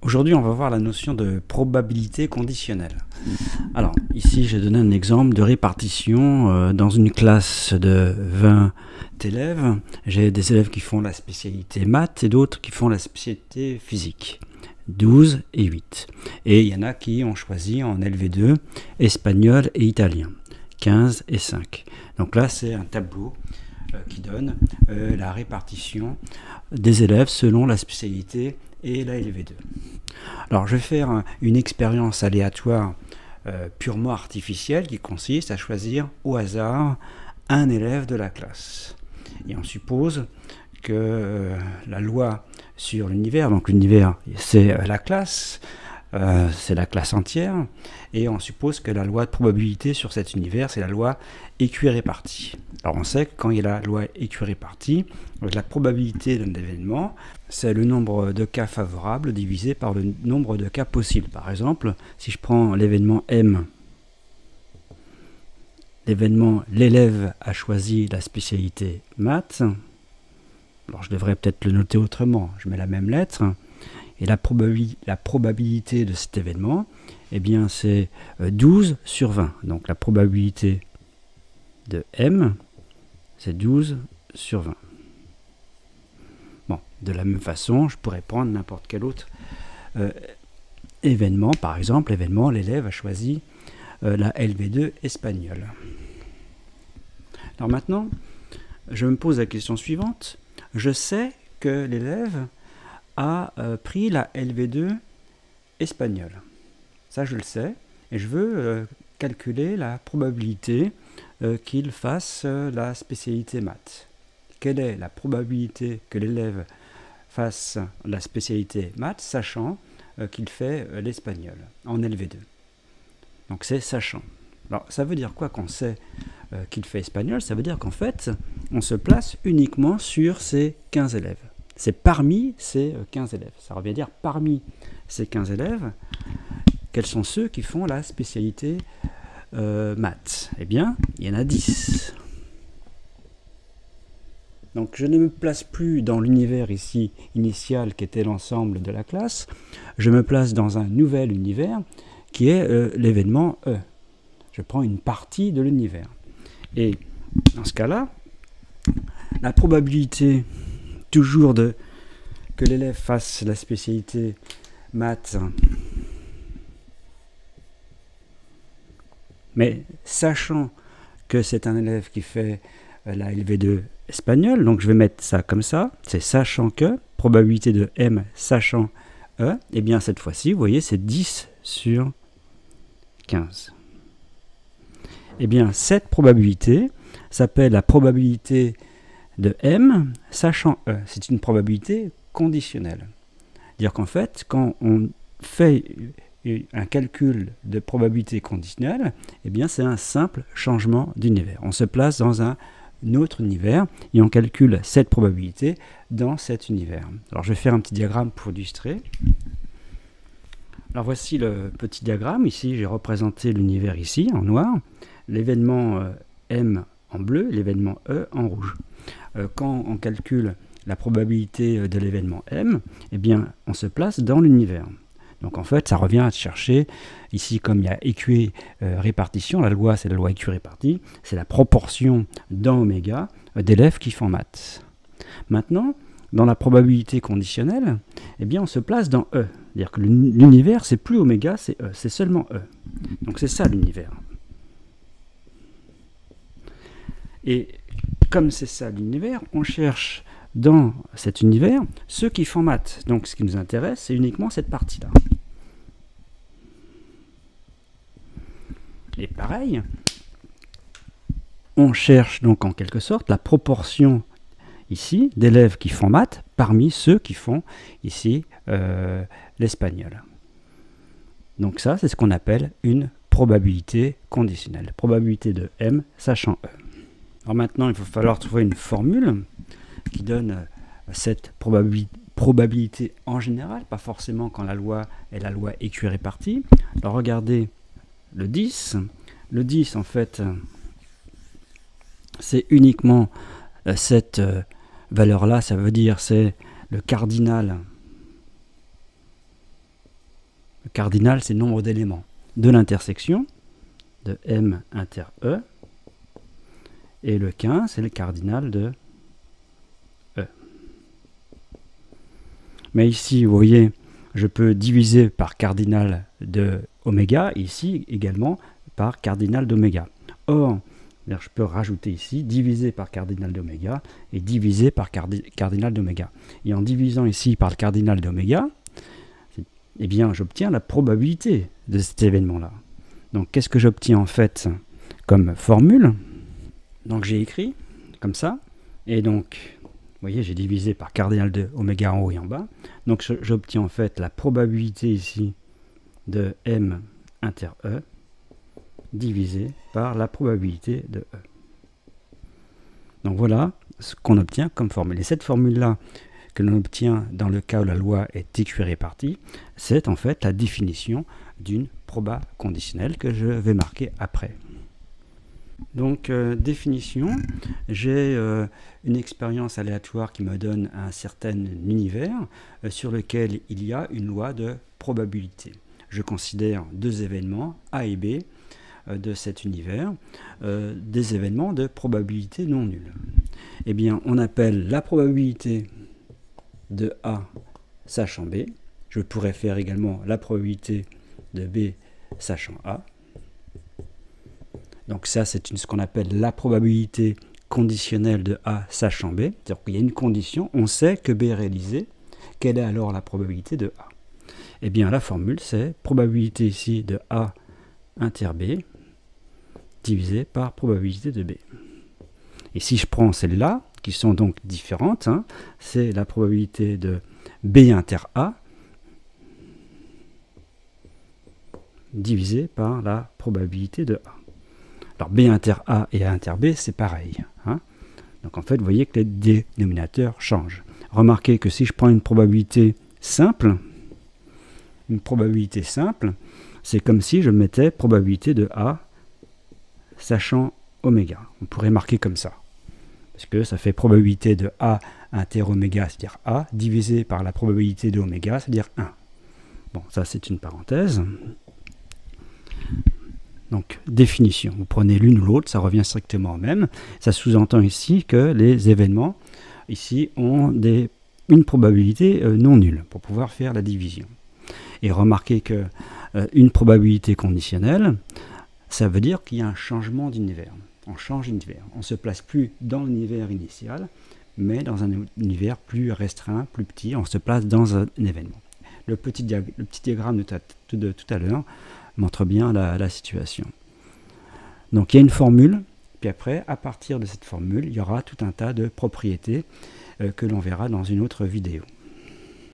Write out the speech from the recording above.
Aujourd'hui, on va voir la notion de probabilité conditionnelle. Alors, ici, j'ai donné un exemple de répartition. Dans une classe de 20 élèves, j'ai des élèves qui font la spécialité maths et d'autres qui font la spécialité physique. 12 et 8. Et il y en a qui ont choisi en LV2 espagnol et italien. 15 et 5. Donc là, c'est un tableau qui donne la répartition des élèves selon la spécialité et la LV2. Alors je vais faire une expérience aléatoire purement artificielle qui consiste à choisir au hasard un élève de la classe. Et on suppose que la loi sur l'univers, donc l'univers c'est la classe entière, et on suppose que la loi de probabilité sur cet univers, c'est la loi équirépartie. Alors on sait que quand il y a la loi équirépartie, la probabilité d'un événement, c'est le nombre de cas favorables divisé par le nombre de cas possibles. Par exemple, si je prends l'événement M, l'élève a choisi la spécialité maths, alors je devrais peut-être le noter autrement, je mets la même lettre, et la probabilité de cet événement, eh bien c'est 12 sur 20. Donc la probabilité de M, c'est 12 sur 20. Bon, de la même façon, je pourrais prendre n'importe quel autre événement. Par exemple, l'élève a choisi la LV2 espagnol. Alors maintenant, je me pose la question suivante. Je sais que l'élève a pris la LV2 espagnol. Ça, je le sais. Et je veux calculer la probabilité qu'il fasse la spécialité maths. Quelle est la probabilité que l'élève fasse la spécialité maths, sachant qu'il fait l'espagnol en LV2? Donc c'est sachant. Alors ça veut dire quoi qu'on sait qu'il fait espagnol? Ça veut dire qu'en fait, on se place uniquement sur ces 15 élèves. C'est parmi ces 15 élèves. Ça revient à dire parmi ces 15 élèves, quels sont ceux qui font la spécialité maths? Eh bien, il y en a 10. Donc je ne me place plus dans l'univers ici initial qui était l'ensemble de la classe. Je me place dans un nouvel univers qui est l'événement E. Je prends une partie de l'univers. Et dans ce cas-là, la probabilité toujours que l'élève fasse la spécialité maths, mais sachant que c'est un élève qui fait la LV2 espagnol, donc je vais mettre ça comme ça, c'est sachant que, probabilité de M sachant E, et bien cette fois-ci, vous voyez, c'est 10 sur 15. Et bien cette probabilité s'appelle la probabilité de M sachant E. C'est une probabilité conditionnelle. C'est-à-dire qu'en fait, quand on fait un calcul de probabilité conditionnelle, eh bien c'est un simple changement d'univers. On se place dans un autre univers et on calcule cette probabilité dans cet univers. Alors je vais faire un petit diagramme pour illustrer. Alors voici le petit diagramme. Ici j'ai représenté l'univers ici en noir, l'événement M en bleu, l'événement E en rouge. Quand on calcule la probabilité de l'événement M, eh bien on se place dans l'univers. Donc en fait, ça revient à chercher, ici comme il y a équirépartition, la loi c'est la loi équirépartie, c'est la proportion dans oméga d'élèves qui font maths. Maintenant, dans la probabilité conditionnelle, eh bien on se place dans E. C'est-à-dire que l'univers c'est plus oméga, c'est E, c'est seulement E. Donc c'est ça l'univers. Et comme c'est ça l'univers, on cherche dans cet univers ceux qui font maths. Donc ce qui nous intéresse, c'est uniquement cette partie-là. Et pareil, on cherche donc en quelque sorte la proportion ici d'élèves qui font maths parmi ceux qui font ici l'espagnol. Donc ça, c'est ce qu'on appelle une probabilité conditionnelle. Probabilité de M sachant E. Alors maintenant, il va falloir trouver une formule qui donne cette probabilité en général, pas forcément quand la loi est la loi équirépartie. Alors regardez le 10. Le 10, en fait, c'est uniquement cette valeur-là, ça veut dire c'est le cardinal cardinal, c'est le nombre d'éléments de l'intersection de M inter E. Et le 15, c'est le cardinal de E. Mais ici, vous voyez, je peux diviser par cardinal de oméga, ici également par cardinal d'oméga. Or, je peux rajouter ici diviser par cardinal d'oméga et diviser par cardinal d'oméga. Et en divisant ici par le cardinal d'oméga, eh bien, j'obtiens la probabilité de cet événement-là. Donc, qu'est-ce que j'obtiens en fait comme formule? Donc, j'ai écrit comme ça. Et donc, vous voyez, j'ai divisé par cardinal de oméga en haut et en bas. Donc, j'obtiens en fait la probabilité ici de M inter E divisé par la probabilité de E. Donc, voilà ce qu'on obtient comme formule. Et cette formule-là, que l'on obtient dans le cas où la loi est équirépartie, c'est en fait la définition d'une proba conditionnelle que je vais marquer après. Donc, définition, j'ai une expérience aléatoire qui me donne un certain univers sur lequel il y a une loi de probabilité. Je considère deux événements, A et B, de cet univers, des événements de probabilité non nulle. Eh bien, on appelle la probabilité de A sachant B. Je pourrais faire également la probabilité de B sachant A. Donc ça, c'est ce qu'on appelle la probabilité conditionnelle de A sachant B. C'est-à-dire qu'il y a une condition, on sait que B est réalisé. Quelle est alors la probabilité de A? Eh bien, la formule, c'est probabilité ici de A inter B divisé par probabilité de B. Et si je prends celles-là, qui sont donc différentes, hein, c'est la probabilité de B inter A divisé par la probabilité de A. Alors B inter A et A inter B, c'est pareil. Hein. Donc en fait, vous voyez que les dénominateurs changent. Remarquez que si je prends une probabilité simple, c'est comme si je mettais probabilité de A sachant oméga. On pourrait marquer comme ça. Parce que ça fait probabilité de A inter oméga, c'est-à-dire A, divisé par la probabilité de oméga, c'est-à-dire 1. Bon, ça c'est une parenthèse. Donc, définition. Vous prenez l'une ou l'autre, ça revient strictement au même. Ça sous-entend ici que les événements, ici, ont une probabilité non nulle pour pouvoir faire la division. Et remarquez que une probabilité conditionnelle, ça veut dire qu'il y a un changement d'univers. On change d'univers. On ne se place plus dans l'univers initial, mais dans un univers plus restreint, plus petit. On se place dans un événement. Le petit diagramme de tout à l'heure montre bien la situation. Donc il y a une formule, puis après, à partir de cette formule, il y aura tout un tas de propriétés que l'on verra dans une autre vidéo.